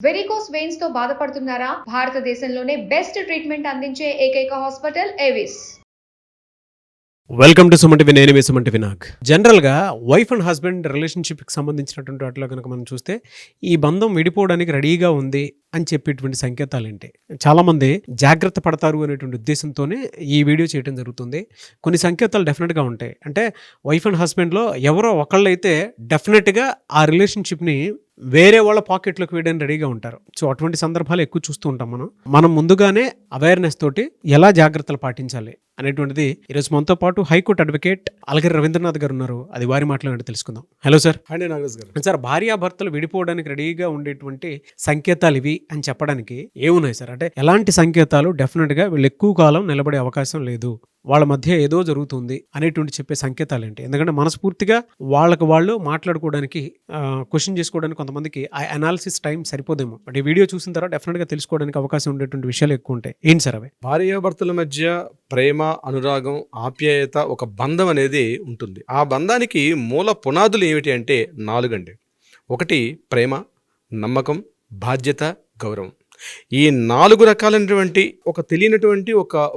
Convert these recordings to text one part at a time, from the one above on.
Varicose veins తో బాధపడుతున్నారా? భారతదేశంలోనే బెస్ట్ ట్రీట్మెంట్ అందించే ఏకైక hospital Avis. Welcome to Suman TV. నేను మీ సుమన్ టీవీ. జనరల్గా వైఫ్ అండ్ హస్బెండ్ రిలేషన్షిప్కి సంబంధించినటువంటి వాటిలో కనుక మనం చూస్తే ఈ బంధం విడిపోవడానికి రెడీగా ఉంది అని చెప్పేటువంటి సంకేతాలు ఏంటి? చాలామంది జాగ్రత్త పడతారు అనేటువంటి ఉద్దేశంతోనే ఈ వీడియో చేయడం జరుగుతుంది. కొన్ని సంకేతాలు డెఫినెట్గా ఉంటాయి. అంటే వైఫ్ అండ్ హస్బెండ్లో ఎవరో ఒకళ్ళు అయితే డెఫినెట్గా ఆ రిలేషన్షిప్ని వేరే వాళ్ళ పాకెట్లోకి వేయడానికి రెడీగా ఉంటారు. సో అటువంటి సందర్భాలు ఎక్కువ చూస్తూ ఉంటాం. మనం ముందుగానే అవేర్నెస్ తోటి ఎలా జాగ్రత్తలు పాటించాలి అనేటువంటిది ఈరోజు మనతో పాటు హైకోర్టు అడ్వకేట్ అలగిరి రవీంద్రనాథ్ గారు ఉన్నారు. అది వారి మాటలు తెలుసుకుందాం. Hello sir. సార్, భార్యాభర్తలు విడిపోవడానికి రెడీగా ఉండేటువంటి సంకేతాలు ఇవి అని చెప్పడానికి ఏమున్నాయి సార్? అంటే ఎలాంటి సంకేతాలు డెఫినెట్గా వీళ్ళు ఎక్కువ కాలం నిలబడే అవకాశం లేదు, వాళ్ళ మధ్య ఏదో జరుగుతుంది అనేటువంటి చెప్పే సంకేతాలు ఏంటి? ఎందుకంటే మనస్ఫూర్తిగా వాళ్ళకు వాళ్ళు మాట్లాడుకోవడానికి, క్వశ్చన్ చేసుకోవడానికి కొంతమందికి ఆ అనాలిసిస్ టైం సరిపోదేమో. బట్ ఈ వీడియో చూసిన తర్వాత డెఫినెట్గా తెలుసుకోవడానికి అవకాశం ఉండేటువంటి విషయాలు ఎక్కువ ఉంటాయి. ఏంటి సార్ అవి? భార్యాభర్తల మధ్య ప్రేమ, అనురాగం, ఆప్యాయత, ఒక బంధం అనేది ఉంటుంది. ఆ బంధానికి మూల పునాదులు ఏమిటి అంటే 4 అండి. 1 ప్రేమ, నమ్మకం, బాధ్యత, గౌరవం. ఈ 4 రకాలైనటువంటి ఒక తెలియనటువంటి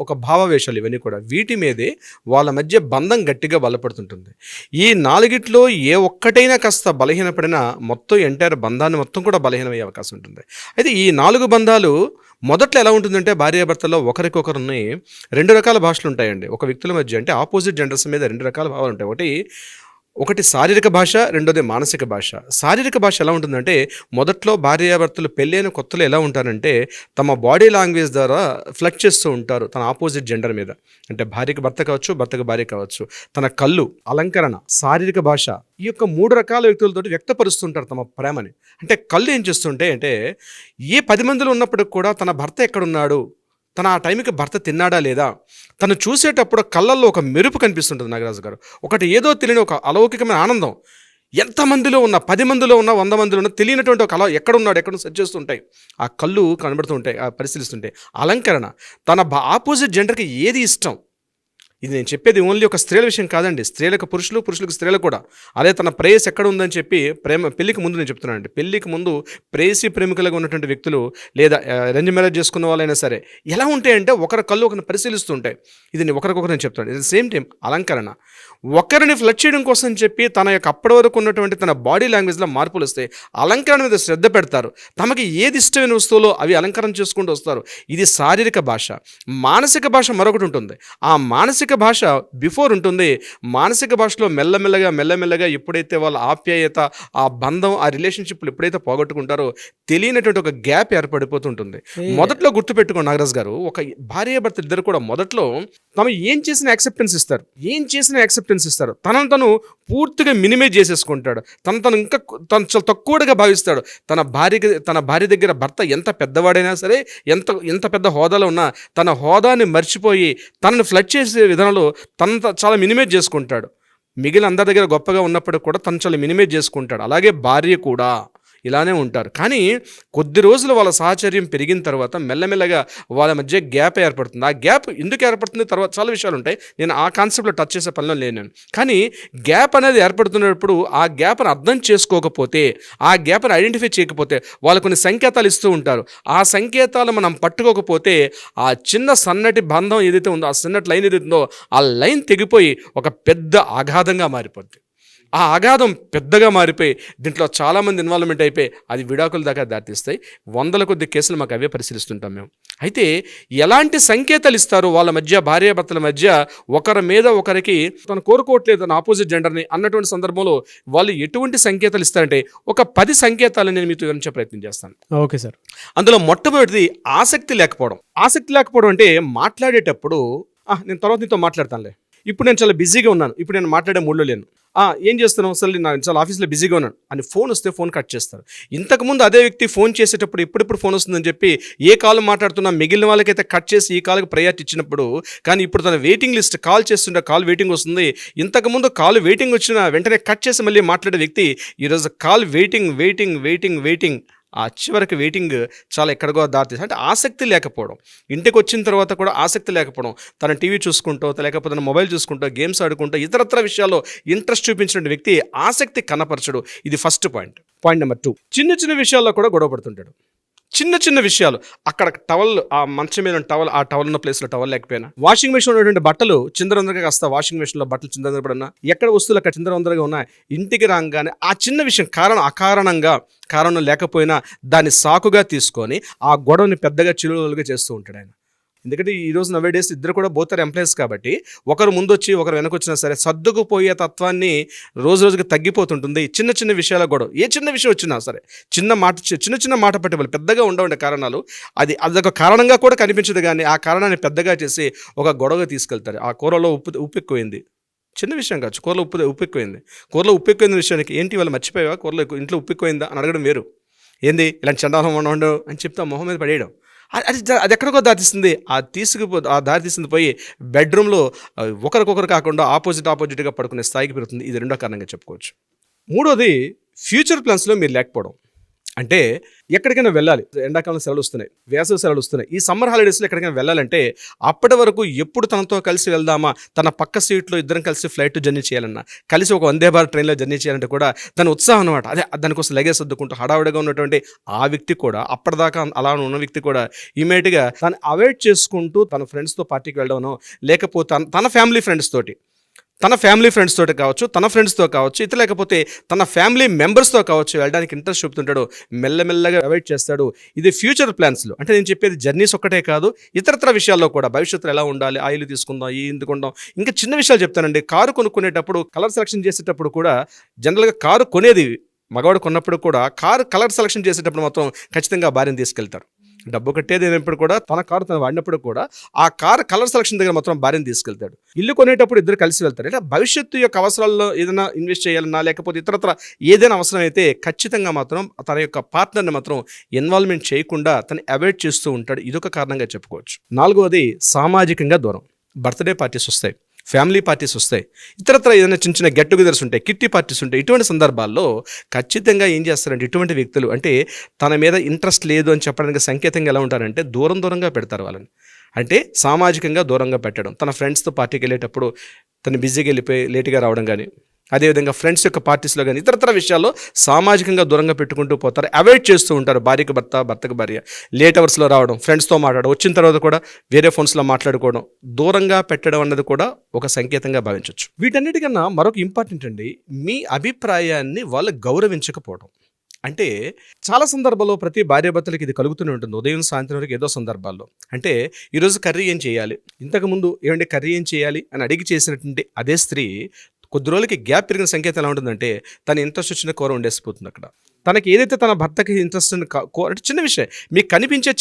ఒక భావావేశాలు ఇవన్నీ కూడా వీటి మీదే వాళ్ళ మధ్య బంధం గట్టిగా బలపడుతుంటుంది. ఈ 4గిట్లో ఏ ఒక్కటైనా కాస్త బలహీనపడినా మొత్తం ఎంటైర్ బంధాన్ని మొత్తం కూడా బలహీనమయ్యే అవకాశం ఉంటుంది. అయితే ఈ 4 బంధాలు మొదట్లో ఎలా ఉంటుందంటే భార్యాభర్తల్లో ఒకరికొకరిని 2 రకాల భాషలు ఉంటాయండి. ఒక వ్యక్తుల మధ్య అంటే ఆపోజిట్ జెండర్స్ మీద 2 రకాల భావాలు ఉంటాయి. ఒకటి శారీరక భాష, రెండోది మానసిక భాష. శారీరక భాష ఎలా ఉంటుందంటే మొదట్లో భార్యాభర్తలు పెళ్ళైన కొత్తలో ఎలా ఉంటారంటే తమ బాడీ లాంగ్వేజ్ ద్వారా ఫ్లెక్ట్ చేస్తూ ఉంటారు తన ఆపోజిట్ జెండర్ మీద. అంటే భార్యకి భర్త కావచ్చు, భర్తకు భార్య కావచ్చు. తన కళ్ళు, అలంకరణ, శారీరక భాష, ఈ యొక్క 3 రకాల వ్యక్తులతో వ్యక్తపరుస్తుంటారు తమ ప్రేమని. అంటే కళ్ళు ఏం చేస్తుంటే అంటే ఏ 10 మందిలో ఉన్నప్పటికి కూడా తన భర్త ఎక్కడున్నాడు, తన ఆ టైంకి భర్త తిన్నాడా లేదా, తను చూసేటప్పుడు కళ్ళల్లో ఒక మెరుపు కనిపిస్తుంటుంది నాగరాజు గారు. ఒకటి ఏదో తెలియని ఒక అలౌకికమైన ఆనందం. ఎంతమందిలో ఉన్న, 10 మందిలో ఉన్న, 100 మందిలో ఉన్న తెలియనటువంటి ఒక ఎక్కడున్నాడు సెర్చ్ చేస్తుంటాయి. ఆ కళ్ళు కనబడుతూ ఉంటాయి, ఆ పరిశీలిస్తుంటాయి. అలంకరణ, తన ఆపోజిట్ జెండర్కి ఏది ఇష్టం. ఇది నేను చెప్పేది ఓన్లీ ఒక స్త్రీల విషయం కాదండి. స్త్రీలకు పురుషులు, పురుషులకు స్త్రీలు కూడా. అదే తన ప్రేయస్ ఎక్కడ ఉందని చెప్పి పెళ్లికి ముందు నేను చెప్తున్నానండి. పెళ్లికి ముందు ప్రేయసి ప్రేమికులుగా ఉన్నటువంటి వ్యక్తులు లేదా అరేంజ్ మ్యారేజ్ చేసుకున్న వాళ్ళైనా సరే ఎలా ఉంటాయంటే ఒకరి కళ్ళు ఒకరిని పరిశీలిస్తూ ఉంటాయి. ఇది ఒకరికొకరు నేను చెప్తాను. ఇది సేమ్ టైం అలంకరణ. ఒకరిని ఫ్లడ్ చేయడం కోసం చెప్పి తన యొక్క అప్పటి వరకు ఉన్నటువంటి తన బాడీ లాంగ్వేజ్లో మార్పులు వస్తాయి. అలంకరణ మీద శ్రద్ధ పెడతారు. తమకి ఏది ఇష్టమైన వస్తువులో అవి అలంకరణ చేసుకుంటూ వస్తారు. ఇది శారీరక భాష. మానసిక భాష మరొకటి ఉంటుంది. ఆ మానసిక భాష బిఫోర్ ఉంటుంది. మానసిక భాషలో మెల్లమెల్లగా ఎప్పుడైతే వాళ్ళ ఆప్యాయత, ఆ బంధం, ఆ రిలేషన్షిప్లు ఎప్పుడైతే పోగొట్టుకుంటారో తెలియనటువంటి ఒక గ్యాప్ ఏర్పడిపోతుంటుంది. మొదట్లో గుర్తుపెట్టుకోండి నాగరాజ్ గారు, ఒక భార్యాభర్త ఇద్దరు కూడా మొదట్లో ఏం చేసిన యాక్సెప్టెన్స్ ఇస్తారు. తనను తను పూర్తిగా మినిమైజ్ చేసేసుకుంటాడు. తను ఇంకా చాలా తక్కువగా భావిస్తాడు. తన భార్య దగ్గర భర్త ఎంత పెద్దవాడైనా సరే, ఎంత పెద్ద హోదాలో ఉన్నా తన హోదాని మర్చిపోయి తనను ఫ్లడ్ చేసే విధానంలో తను చాలా మినిమైజ్ చేసుకుంటాడు. మిగిలిన అందరి దగ్గర గొప్పగా ఉన్నప్పటికీ కూడా తను చాలా మినిమైజ్ చేసుకుంటాడు. అలాగే భార్య కూడా ఇలానే ఉంటారు. కానీ కొద్ది రోజులు వాళ్ళ సాహచర్యం పెరిగిన తర్వాత మెల్లమెల్లగా వాళ్ళ మధ్య గ్యాప్ ఏర్పడుతుంది. ఆ గ్యాప్ ఎందుకు ఏర్పడుతుంది తర్వాత చాలా విషయాలు ఉంటాయి. నేను ఆ కాన్సెప్ట్లో టచ్ చేసే పనిలో లేను. కానీ గ్యాప్ అనేది ఏర్పడుతున్నప్పుడు ఆ గ్యాప్ను అర్థం చేసుకోకపోతే, ఆ గ్యాప్ను ఐడెంటిఫై చేయకపోతే వాళ్ళు కొన్ని సంకేతాలు ఇస్తూ ఉంటారు. ఆ సంకేతాలు మనం పట్టుకోకపోతే ఆ చిన్న సన్నటి బంధం ఏదైతే ఉందో, ఆ సన్నటి లైన్ ఏదైతే ఉందో ఆ లైన్ తెగిపోయి ఒక పెద్ద అగాధంగా మారిపోద్ది. ఆ అగాధం పెద్దగా మారిపోయి దీంట్లో చాలామంది ఇన్వాల్వ్మెంట్ అయిపోయి అది విడాకుల దాకా దాటిస్తాయి. 100ల కొద్ది కేసులు మాకు అవే పరిశీలిస్తుంటాం మేము. అయితే ఎలాంటి సంకేతాలు ఇస్తారు వాళ్ళ మధ్య, భార్యాభర్తల మధ్య ఒకరి మీద ఒకరికి తను కోరుకోవట్లేదు తన ఆపోజిట్ జెండర్ని అన్నటువంటి సందర్భంలో వాళ్ళు ఎటువంటి సంకేతాలు ఇస్తారంటే ఒక 10 సంకేతాలు నేను మీతో వివరించే ప్రయత్నం చేస్తాను. Okay sir. అందులో మొట్టమొదటిది ఆసక్తి లేకపోవడం. ఆసక్తి లేకపోవడం అంటే మాట్లాడేటప్పుడు నేను తర్వాత నీతో మాట్లాడతానులే, ఇప్పుడు నేను చాలా బిజీగా ఉన్నాను, ఇప్పుడు నేను మాట్లాడే మూడ్లో లేను, ఏం చేస్తున్నావు, అసలు నేను చాలా ఆఫీస్లో బిజీగా ఉన్నాను అని ఫోన్ వస్తే ఫోన్ కట్ చేస్తారు. ఇంతకుముందు అదే వ్యక్తి ఫోన్ చేసేటప్పుడు ఎప్పుడెప్పుడు ఫోన్ వస్తుందని చెప్పి ఏ కాల్ మాట్లాడుతున్నా మిగిలిన వాళ్ళకైతే కట్ చేసి ఈ కాల్కి ప్రయారిటీ ఇచ్చినప్పుడు, కానీ ఇప్పుడు తన వెయిటింగ్ లిస్ట్ కాల్ చేస్తుంటే కాల్ వెయిటింగ్ వస్తుంది. ఇంతకుముందు కాల్ వెయిటింగ్ వచ్చిన వెంటనే కట్ చేసి మళ్ళీ మాట్లాడే వ్యక్తి ఈరోజు కాల్ వెయిటింగ్ ఆ చివరికి వెయిటింగ్ చాలా ఎక్కడికో దారితీస్తుంది. అంటే ఆసక్తి లేకపోవడం, ఇంటికి వచ్చిన తర్వాత కూడా ఆసక్తి లేకపోవడం, తన టీవీ చూసుకుంటూ లేకపోతే తన మొబైల్ చూసుకుంటూ గేమ్స్ ఆడుకుంటూ ఇతరత్ర విషయాల్లో ఇంట్రెస్ట్ చూపించిన వ్యక్తి ఆసక్తి కనపరచడు. ఇది ఫస్ట్ పాయింట్. పాయింట్ నెంబర్ 2, చిన్న చిన్న విషయాల్లో కూడా గొడవ పడుతుంటాడు. చిన్న చిన్న విషయాలు, అక్కడ టవల్, ఆ మంచం మీద టవల్, ఆ టవల్ ఉన్న ప్లేస్లో టవల్ లేకపోయినా, వాషింగ్ మెషిన్ ఉన్నటువంటి బట్టలు చిందరవందరగా కాస్త వాషింగ్ మెషిన్లో బట్టలు చిందరవందర పడినా, ఎక్కడ వస్తువులు అక్కడ చిందరవందరగా ఉన్నాయి, ఇంటికి రాగానే ఆ చిన్న విషయం కారణం లేకపోయినా దాన్ని సాకుగా తీసుకొని ఆ గొడవని పెద్దగా చిలువలుగా చేస్తూ ఉంటాడు ఆయన. ఎందుకంటే ఈ రోజు నవే డేస్ ఇద్దరు కూడా బోత్ ఆర్ ఎంప్లాయీస్ కాబట్టి ఒకరు ముందొచ్చి ఒకరు వెనకొచ్చినా సరే సర్దుకుపోయే తత్వాన్ని రోజు రోజుకి తగ్గిపోతుంటుంది. చిన్న చిన్న విషయాల గొడవ, ఏ చిన్న విషయం వచ్చినా సరే చిన్న మాట పట్టేవాళ్ళు పెద్దగా ఉండవండి కారణాలు. అదొక కారణంగా కూడా కనిపించదు, కానీ ఆ కారణాన్ని పెద్దగా చేసి ఒక గొడవగా తీసుకెళ్తారు. ఆ కూరలో ఉప్పు ఎక్కువైంది, చిన్న విషయం కావచ్చు, కూరలో ఉప్పు ఎక్కువైంది విషయానికి ఏంటి వాళ్ళు మర్చిపోయావా, కూరలో ఇంట్లో ఉప్పు ఎక్కువైందా అని అడగడం వేరు. ఏంది ఇలాంటి చండాలం ఉండవు అని చెప్తే మొహం మీద పడేయడం, అది ఎక్కడికో దారితీస్తుంది. ఆ దారి తీసింది పోయి బెడ్రూమ్లో ఒకరికొకరు కాకుండా ఆపోజిట్గా పడుకునే స్థాయికి పెరుగుతుంది. ఇది రెండో కారణంగా చెప్పుకోవచ్చు. మూడోది ఫ్యూచర్ ప్లాన్స్లో మీరు లేకపోవడం. అంటే ఎక్కడికైనా వెళ్ళాలి, ఎండాకాలం సెలవులు వస్తున్నాయి, వేసవి సెలవులు వస్తున్నాయి, ఈ సమ్మర్ హాలిడేస్లో ఎక్కడికైనా వెళ్ళాలంటే అప్పటి వరకు ఎప్పుడు తనతో కలిసి వెళ్దామా, తన పక్క సీట్లో ఇద్దరం కలిసి ఫ్లైట్ జర్నీ చేయాలన్నా, కలిసి ఒక వందే భారత్ ట్రైన్లో జర్నీ చేయాలంటే కూడా తన ఉత్సాహం అనమాట. అదే దానికోసం లగేజ్ సర్దుకుంటూ హడావుడిగా ఉన్నటువంటి ఆ వ్యక్తి కూడా, అప్పటిదాకా అలా ఉన్న వ్యక్తి కూడా ఇమీడియట్గా తను అవాయిడ్ చేసుకుంటూ తన ఫ్రెండ్స్తో పార్టీకి వెళ్ళడమనో, లేకపోతే తన ఫ్యామిలీ ఫ్రెండ్స్ తోటి కావచ్చు, తన ఫ్రెండ్స్తో కావచ్చు, ఇతర లేకపోతే తన ఫ్యామిలీ మెంబర్స్తో కావచ్చు వెళ్ళడానికి ఇంట్రెస్ట్ చూపుతుంటాడు, మెల్లమెల్లగా అవాయిడ్ చేస్తాడు. ఇది ఫ్యూచర్ ప్లాన్స్లో. అంటే నేను చెప్పేది జర్నీస్ ఒక్కటే కాదు, ఇతరత్ర విషయాల్లో కూడా భవిష్యత్తులో ఎలా ఉండాలి, ఆయిల్ తీసుకుందాం, ఎందుకుందాం, ఇంకా చిన్న విషయాలు చెప్తానండి. కారు కొనుక్కునేటప్పుడు కలర్ సెలక్షన్ చేసేటప్పుడు కూడా, జనరల్గా కారు కొనేది మగవాడు కొన్నప్పుడు కూడా కారు కలర్ సెలక్షన్ చేసేటప్పుడు మాత్రం ఖచ్చితంగా భార్యను తీసుకెళ్తారు. డబ్బు కట్టేది అయినప్పుడు కూడా, తన కారు తను వాడినప్పుడు కూడా ఆ కారు కలర్ సెలక్షన్ దగ్గర మాత్రం భార్యను తీసుకెళ్తాడు. ఇల్లు కొనేటప్పుడు ఇద్దరు కలిసి వెళ్తారు. అంటే భవిష్యత్తు యొక్క అవసరాల్లో ఏదైనా ఇన్వెస్ట్ చేయాలన్నా, లేకపోతే ఇతరత్ర ఏదైనా అవసరం అయితే ఖచ్చితంగా మాత్రం తన యొక్క పార్ట్నర్ని మాత్రం ఇన్వాల్వ్మెంట్ చేయకుండా తను అవాయిడ్ చేస్తూ ఉంటాడు. ఇదొక కారణంగా చెప్పుకోవచ్చు. నాలుగవది సామాజికంగా దూరం. బర్త్డే పార్టీస్ వస్తాయి, ఫ్యామిలీ పార్టీస్ వస్తాయి, ఇతరత్ర ఏదైనా చిన్న చిన్న గెట్ టుగెదర్స్ ఉంటాయి, కిట్టి పార్టీస్ ఉంటాయి. ఇటువంటి సందర్భాల్లో ఖచ్చితంగా ఏం చేస్తారంటే ఇటువంటి వ్యక్తులు, అంటే తన మీద ఇంట్రెస్ట్ లేదు అని చెప్పడానికి సంకేతంగా ఎలా ఉంటారంటే దూరంగా పెడతారు వాళ్ళని. అంటే సామాజికంగా దూరంగా పెట్టడం. తన ఫ్రెండ్స్తో పార్టీకి వెళ్ళేటప్పుడు తను బిజీగా వెళ్ళిపోయి లేట్గా రావడం కానీ, అదేవిధంగా ఫ్రెండ్స్ యొక్క పార్టీస్లో కానీ ఇతరత్ర విషయాల్లో సామాజికంగా దూరంగా పెట్టుకుంటూ పోతారు, అవాయిడ్ చేస్తూ ఉంటారు. భార్యకు భర్తకు భార్య లేట్ అవర్స్లో రావడం, ఫ్రెండ్స్తో మాట్లాడడం, వచ్చిన తర్వాత కూడా వేరే ఫోన్స్లో మాట్లాడుకోవడం, దూరంగా పెట్టడం అన్నది కూడా ఒక సంకేతంగా భావించవచ్చు. వీటన్నిటికన్నా మరొక ఇంపార్టెంట్ అండి, మీ అభిప్రాయాన్ని వాళ్ళు గౌరవించకపోవడం. అంటే చాలా సందర్భాల్లో ప్రతి భార్యాభర్తలకి ఇది కలుగుతూనే ఉంటుంది, ఉదయం సాయంత్రం వరకు ఏదో సందర్భాల్లో. అంటే ఈరోజు కర్రీ ఏం చేయాలి, ఇంతకుముందు ఏమంటే కర్రీ ఏం చేయాలి అని అడిగి చేసినటువంటి అదే స్త్రీ కొద్ది రోజులకి గ్యాప్ పెరిగిన సంకేతం ఎలా ఉంటుందంటే తన ఇంట్రెస్ట్ వచ్చిన కూర వండేసిపోతుంది. అక్కడ తనకి ఏదైతే తన భర్తకి ఇంట్రెస్ట్ అంటే చిన్న విషయం మీకు కనిపించే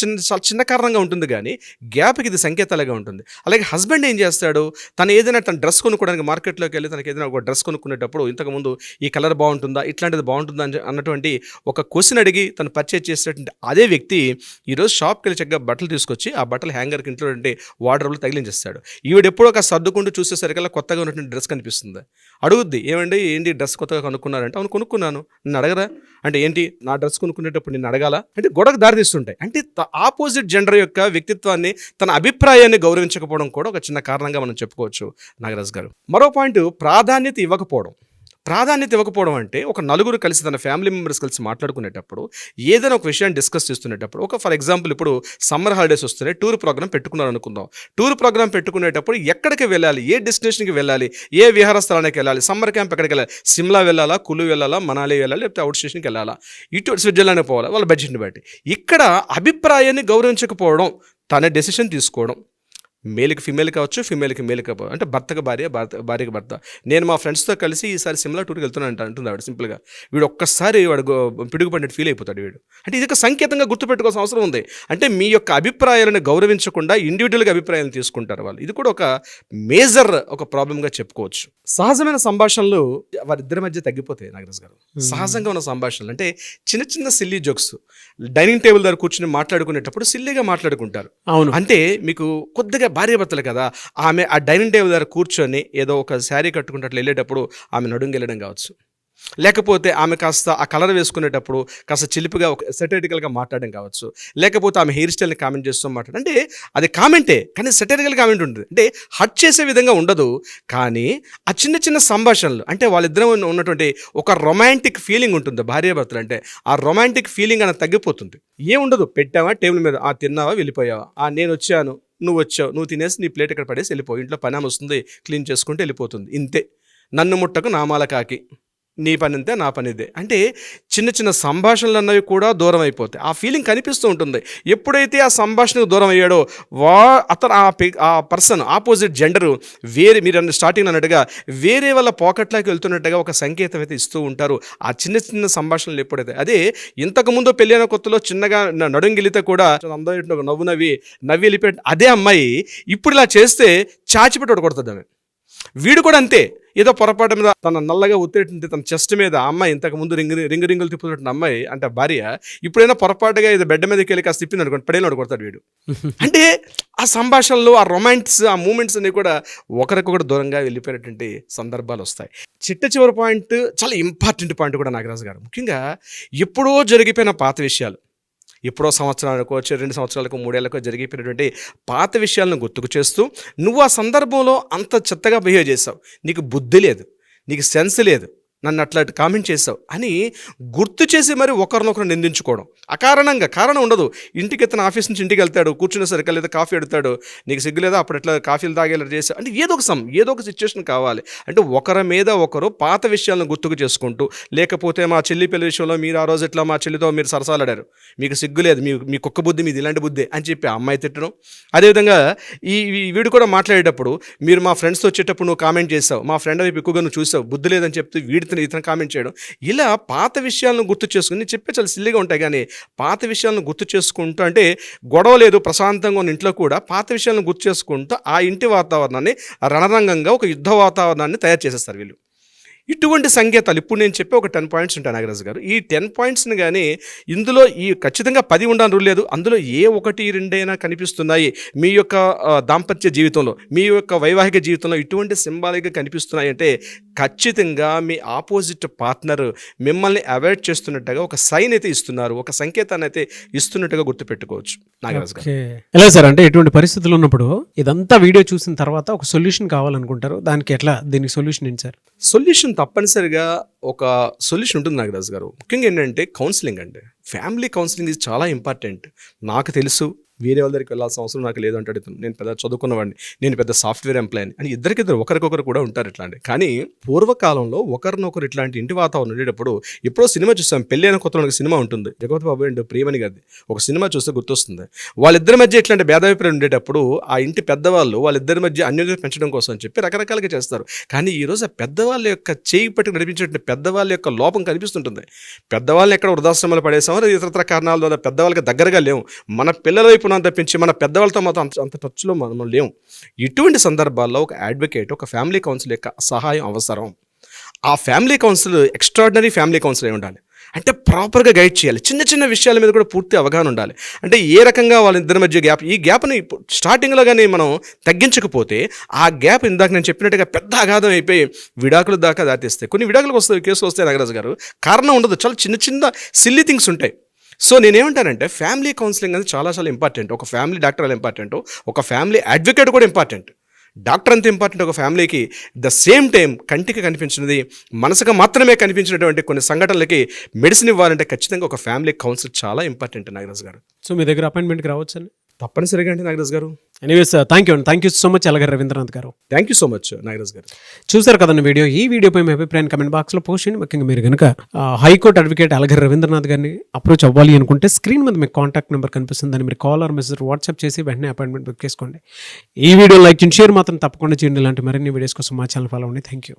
చిన్న కారణంగా ఉంటుంది, కానీ గ్యాప్కి ఇది సంకేతాలుగా ఉంటుంది. అలాగే హస్బెండ్ ఏం చేస్తాడు, తను ఏదైనా తన డ్రెస్ కొనుక్కోవడానికి మార్కెట్లోకి వెళ్ళి తనకి ఏదైనా ఒక డ్రెస్ కొనుక్కునేటప్పుడు ఇంతకుముందు ఈ కలర్ బాగుంటుందా, ఇట్లాంటిది బాగుంటుందా అన్నటువంటి ఒక క్వశ్చన్ అడిగి తను పర్చేజ్ చేసేటువంటి అదే వ్యక్తి ఈరోజు షాప్కి వెళ్ళి చక్కగా బట్టలు తీసుకొచ్చి ఆ బట్టలు హ్యాంగర్కి ఇంట్లో వార్డ్రోబ్లో తగిలించేస్తాడు. ఈవిడ ఎప్పుడో ఒక సర్దుకుంటూ చూసేసరికల్లా కొత్తగా ఉన్నటువంటి డ్రెస్ కనిపిస్తుంది. అడుగుద్ది, ఏంటి డ్రెస్ కొత్తగా కొనుక్కున్నారంటే, అవును కొనుక్కున్నాను, నన్ను అడగరా అంటే, ఏంటి నా డ్రెస్ కొనుక్కునేటప్పుడు నేను అడగాల అంటే గొడవకు దారితీస్తుంటాయి. అంటే ఆపోజిట్ జెండర్ యొక్క వ్యక్తిత్వాన్ని, తన అభిప్రాయాన్ని గౌరవించకపోవడం కూడా ఒక చిన్న కారణంగా మనం చెప్పుకోవచ్చు నాగరాజ్ గారు. మరో పాయింట్ ప్రాధాన్యత ఇవ్వకపోవడం అంటే ఒక నలుగురు కలిసి తన ఫ్యామిలీ మెంబర్స్ కలిసి మాట్లాడుకునేటప్పుడు ఏదైనా ఒక విషయాన్ని డిస్కస్ చేస్తునేటప్పుడు, ఒక ఫర్ ఎగ్జాంపుల్ ఇప్పుడు సమ్మర్ హాలిడేస్ వస్తున్నాయి, టూర్ ప్రోగ్రామ్ పెట్టుకున్నారు అనుకుందాం. టూర్ ప్రోగ్రామ్ పెట్టుకునేటప్పుడు ఎక్కడికి వెళ్ళాలి, ఏ డెస్టినేషన్కి వెళ్ళాలి, ఏ విహార స్థలానికి వెళ్ళాలి, సమ్మర్ క్యాంప్ ఎక్కడికి వెళ్ళాలి, సిమ్లా వెళ్ళాలా, కులు వెళ్ళాలా, మనాలి వెళ్ళాలి, లేకపోతే అవుట్ స్టేషన్కి వెళ్ళాలా, ఇటు స్విట్జర్లాండ్కి పోవాలి, వాళ్ళ బడ్జెట్ని బట్టి. ఇక్కడ అభిప్రాయాన్ని గౌరవించకపోవడం, తన డెసిషన్ తీసుకోవడం, మేల్కి ఫిమేల్ కావచ్చు, ఫిమేల్కి మేల్ కావచ్చు. అంటే భర్తకు భార్యకి భర్త, నేను మా ఫ్రెండ్స్తో కలిసి ఈసారి సిమ్లా టూర్కి వెళ్తున్నాను అంటుంది ఆవిడ. సింపుల్గా వీడు ఒక్కసారి వాడు పిడుగుపడినట్టు ఫీల్ అయిపోతాడు వీడు. అంటే ఇది ఒక సంకేతంగా గుర్తుపెట్టుకోవాల్సిన అవసరం ఉంది. అంటే మీ యొక్క అభిప్రాయాలను గౌరవించకుండా ఇండివిజువల్గా అభిప్రాయాలను తీసుకుంటారు వాళ్ళు. ఇది కూడా ఒక మేజర్ ఒక ప్రాబ్లంగా చెప్పుకోవచ్చు. సహజమైన సంభాషణలు వారిద్దరి మధ్య తగ్గిపోతాయి నాగరాజ్ గారు. సహజంగా ఉన్న సంభాషణలు అంటే చిన్న చిన్న సిల్లీ జోక్స్, డైనింగ్ టేబుల్ దగ్గర కూర్చొని మాట్లాడుకునేటప్పుడు సిల్లీగా మాట్లాడుకుంటారు. అవును. అంటే మీకు కొద్దిగా భార్యాభర్తలు కదా, ఆమె ఆ డైనింగ్ టేబుల్ దగ్గర కూర్చొని ఏదో ఒక శారీ కట్టుకుంటే అట్లా వెళ్ళేటప్పుడు ఆమె నడుంగి వెళ్ళడం కావచ్చు, లేకపోతే ఆమె కాస్త ఆ కలర్ వేసుకునేటప్పుడు కాస్త చిలిపిగా ఒక సెటరికల్గా మాట్లాడడం కావచ్చు, లేకపోతే ఆమె హెయిర్ స్టైల్ని కామెంట్ చేస్తూ మాట్లాడడం. అంటే అది కామెంటే, కానీ సెటరికల్ కామెంట్ ఉంటుంది. అంటే హర్ట్ చేసే విధంగా ఉండదు, కానీ ఆ చిన్న చిన్న సంభాషణలు, అంటే వాళ్ళిద్దరూ ఉన్నటువంటి ఒక రొమాంటిక్ ఫీలింగ్ ఉంటుంది భార్యాభర్తలు అంటే. ఆ రొమాంటిక్ ఫీలింగ్ అనేది తగ్గిపోతుంది. ఏముండదు, పెట్టావా టేబుల్ మీద, తిన్నావా వెళ్ళిపోయావా, నేను వచ్చాను నువ్వు వచ్చావు, నువ్వు తినేసి నీ ప్లేట్ ఇక్కడ పడేసి వెళ్ళిపో, ఇంట్లో పని ఆమె వస్తుంది క్లీన్ చేసుకుంటే వెళ్ళిపోతుంది, ఇంతే. నన్ను ముట్టకు నామాల కాకి, నీ పని అంతే నా పని ఇదే. అంటే చిన్న చిన్న సంభాషణలు అన్నవి కూడా దూరం అయిపోతాయి. ఆ ఫీలింగ్ కనిపిస్తూ ఉంటుంది. ఎప్పుడైతే ఆ సంభాషణకు దూరం అయ్యాడో అతను ఆ పర్సన్ ఆపోజిట్ జెండరు మీరు స్టార్టింగ్ అన్నట్టుగా వేరే వాళ్ళ పాకెట్లోకి వెళ్తున్నట్టుగా ఒక సంకేతం అయితే ఇస్తూ ఉంటారు ఆ చిన్న చిన్న సంభాషణలు. ఎప్పుడైతే అదే ఇంతకుముందు పెళ్ళైన కొత్తలో చిన్నగా నడుంగిలితే కూడా అందరూ నవ్వి వెళ్ళిపోయి అదే అమ్మాయి ఇప్పుడు ఇలా చేస్తే చాచిపెట్టి కొడుతుంది ఆమె. వీడు కూడా అంతే, ఏదో పొరపాటు మీద తన నల్లగా ఒత్తిడి తన చెస్ట్ మీద అమ్మాయి ఇంతకు ముందు రింగులు తిప్పుతున్న అమ్మాయి అంటే భార్య ఇప్పుడైనా పొరపాటుగా ఇది బెడ్ మీదకి వెళ్ళి కాస్త తిప్పింది అనుకోండి, పడేలో కొడతాడు వీడు. అంటే ఆ సంభాషణలు, ఆ రొమాంటిక్స్, ఆ మూమెంట్స్ అన్ని కూడా ఒకరికొకరు దూరంగా వెళ్ళిపోయినటువంటి సందర్భాలు వస్తాయి. చివరి పాయింట్ చాలా ఇంపార్టెంట్ పాయింట్ కూడా నాగరాజు గారు, ముఖ్యంగా ఎప్పుడో జరిగిపోయిన పాత విషయాలు, ఎప్పుడో సంవత్సరాలకో 2 సంవత్సరాలకు 3 ఏళ్ళకో జరిగిపోయినటువంటి పాత విషయాలను గుర్తుకు చేస్తూ నువ్వు ఆ సందర్భంలో అంత చెత్తగా బిహేవ్ చేసావు, నీకు బుద్ధి లేదు, నీకు సెన్స్ లేదు, నన్ను అట్లా కామెంట్ చేసావు అని గుర్తు చేసి మరి ఒకరినొకరు నిందించుకోవడం. అకారణంగా, కారణం ఉండదు. ఇంటికి ఇతను ఆఫీస్ నుంచి ఇంటికి వెళ్తాడు, కూర్చునేసరికి లేదా కాఫీ అడుగుతాడు, నీకు సిగ్గు లేదా అప్పుడు ఎట్లా కాఫీలు తాగేలా చేసావు అంటే ఏదో ఒక సిచ్యువేషన్ కావాలి. అంటే ఒకరి మీద ఒకరు పాత విషయాలను గుర్తుకు చేసుకుంటూ, లేకపోతే మా చెల్లి పెళ్లి విషయంలో మీరు ఆ రోజు ఎట్లా మా చెల్లితో మీరు సరసాలాడారు, మీకు సిగ్గు లేదు, మీ కుక్క బుద్ధి మీది ఇలాంటి బుద్ధి అని చెప్పి ఆ అమ్మాయి తిట్టడం. అదేవిధంగా వీడు కూడా మాట్లాడేటప్పుడు మీరు మా ఫ్రెండ్స్తో వచ్చేటప్పుడు నువ్వు కామెంట్ చేసావు, మా ఫ్రెండ్ వైపు ఎక్కువగా నువ్వు చూసావు, బుద్ధి లేదని చెప్తే ఇతను కామెంట్ చేయడం. ఇలా పాత విషయాలను గుర్తు చేసుకుని చెప్పే చాలా సిల్లిగా ఉంటాయి, కానీ పాత విషయాలను గుర్తు చేసుకుంటూ అంటే గొడవ లేదు ప్రశాంతంగా ఉన్న ఇంట్లో కూడా పాత విషయాలను గుర్తు చేసుకుంటూ ఆ ఇంటి వాతావరణాన్ని రణరంగంగా ఒక యుద్ధ వాతావరణాన్ని తయారు చేసేస్తారు వీళ్ళు. ఇటువంటి సంకేతాలు ఇప్పుడు నేను చెప్పే ఒక 10 పాయింట్స్ ఉంటాయి నాగరాజు గారు. ఈ 10 పాయింట్స్ని కానీ ఇందులో ఈ ఖచ్చితంగా 10 ఉండాలని రూల్ లేదు, అందులో ఏ 1, 2 అయినా కనిపిస్తున్నాయి మీ యొక్క దాంపత్య జీవితంలో, మీ యొక్క వైవాహిక జీవితంలో ఇటువంటి సింబాలిక్గా కనిపిస్తున్నాయి అంటే ఖచ్చితంగా మీ ఆపోజిట్ పార్ట్నర్ మిమ్మల్ని అవాయిడ్ చేస్తున్నట్టుగా ఒక సైన్ అయితే ఇస్తున్నారు, ఒక సంకేతాన్ని అయితే ఇస్తున్నట్టుగా గుర్తుపెట్టుకోవచ్చు నాగరాజు గారు. ఎలా సార్, అంటే ఇటువంటి పరిస్థితులు ఉన్నప్పుడు ఇదంతా వీడియో చూసిన తర్వాత ఒక సొల్యూషన్ కావాలనుకుంటారు, దానికి ఎట్లా, దీనికి సొల్యూషన్ ఏంటి సార్? సొల్యూషన్ తప్పనిసరిగా ఒక సొల్యూషన్ ఉంటుంది నాగరాజు గారు. ముఖ్యంగా ఏంటంటే కౌన్సిలింగ్ అండి. ఫ్యామిలీ కౌన్సిలింగ్ ఇది చాలా ఇంపార్టెంట్. నాకు తెలుసు వేరే వాళ్ళ దగ్గరికి వెళ్ళాల్సిన అవసరం నాకు లేదు అంటాడు ఇతను, నేను పెద్ద చదువుకున్నవాడిని, నేను పెద్ద సాఫ్ట్వేర్ ఎంప్లాయ్ అని ఇద్దరికిద్దరు ఒకరికొకరు కూడా ఉంటారు ఇట్లాంటి. కానీ పూర్వకాలంలో ఒకరినొకరు ఇట్లాంటి ఇంటి వాతావరణం ఉండేటప్పుడు ఎప్పుడో సినిమా చూస్తాం, పెళ్ళైన కొత్తలో ఒక సినిమా ఉంటుంది జగపతి బాబు అండ్ ప్రియమణి గారిది, ఒక సినిమా చూస్తే గుర్తొస్తుంది. వాళ్ళిద్దరి మధ్య ఇట్లాంటి భేదాభిప్రాయం ఉండేటప్పుడు ఆ ఇంటి పెద్దవాళ్ళు వాళ్ళిద్దరి మధ్య అన్యోన్యత పెంచడం కోసం అని చెప్పి రకరకాలుగా చేస్తారు. కానీ ఈరోజు ఆ పెద్దవాళ్ళ యొక్క చేయి పట్టుకు నడిపించేటువంటి పెద్దవాళ్ళ యొక్క లోపం కనిపిస్తుంటుంది. పెద్దవాళ్ళని ఎక్కడ వృద్ధాశ్రమాలు పడేసామో ఇతరత్ర కారణాల ద్వారా పెద్దవాళ్ళకి దగ్గరగా లేవు, మన పిల్లల వైపు తప్పించి మన పెద్దవాళ్ళతో మాత్రం అంత టచ్లో మనం లేవు. ఇటువంటి సందర్భాల్లో ఒక అడ్వకేట్, ఒక ఫ్యామిలీ కౌన్సిల్ యొక్క సహాయం అవసరం. ఆ family council extraordinary family council అయి ఉండాలి. అంటే ప్రాపర్గా గైడ్ చేయాలి, చిన్న చిన్న విషయాల మీద కూడా పూర్తి అవగాహన ఉండాలి. అంటే ఏ రకంగా వాళ్ళిద్దరి మధ్య గ్యాప్, ఈ గ్యాప్ని స్టార్టింగ్లో కానీ మనం తగ్గించకపోతే ఆ గ్యాప్ ఇందాక నేను చెప్పినట్టుగా పెద్ద అగాధం అయిపోయి విడాకుల దాకా దాటిస్తాయి. కొన్ని విడాకులకు వస్తాయి, కేసులు వస్తాయి నాగరాజు గారు, కారణం ఉండదు, చాలా చిన్న చిన్న సిల్లీ థింగ్స్ ఉంటాయి. సో నేనేమంటానంటే ఫ్యామిలీ కౌన్సిలింగ్ అనేది చాలా చాలా ఇంపార్టెంట్. ఒక ఫ్యామిలీ డాక్టర్ ఎలా ఇంపార్టెంట్, ఒక ఫ్యామిలీ అడ్వకేట్ కూడా ఇంపార్టెంట్. డాక్టర్ అంత ఇంపార్టెంట్ ఒక ఫ్యామిలీకి. ద సేమ్ టైం కంటికి కనిపించినది మనసుగా మాత్రమే కనిపించినటువంటి కొన్ని సంఘటనలకి మెడిసిన్ ఇవ్వాలంటే ఖచ్చితంగా ఒక ఫ్యామిలీ కౌన్సిల్ చాలా ఇంపార్టెంట్ నాగరాజు గారు. సో మీ దగ్గర అపాయింట్మెంట్కి రావచ్చు అండి? తప్పనిసరిగా అండి Nagaraju garu. Anyways thank you so much అలగారు Ravindranath garu. Thank you so much Nagaraju garu. చూసారు కదండి వీడియో. ఈ వీడియోపై మీ అభిప్రాయాన్ని కమెంట్ బాక్స్లో పోస్ట్ చేయండి. ముఖ్యంగా మీరు కనుక హైకోర్టు అడ్వకేట్ అలగారు రవీంద్రనాథ్ గారిని అప్రోచ్ అవ్వాలి అనుకుంటే స్క్రీన్ మీద మీకు కాంటాక్ట్ నెంబర్ కనిపిస్తుంది, దాన్ని మీరు కాల్ ఆర్ మెసేజ్ వాట్సాప్ చేసి వెంటనే అపాయింట్మెంట్ బుక్ చేసుకోండి. ఈ వీడియో లైక్ చేయండి, షేర్ మాత్రం తప్పకుండా చేయండి. ఇలాంటి మరిన్ని వీడియోస్ కోసం మా ఛానల్ ఫాలో అవ్వండి. Thank you.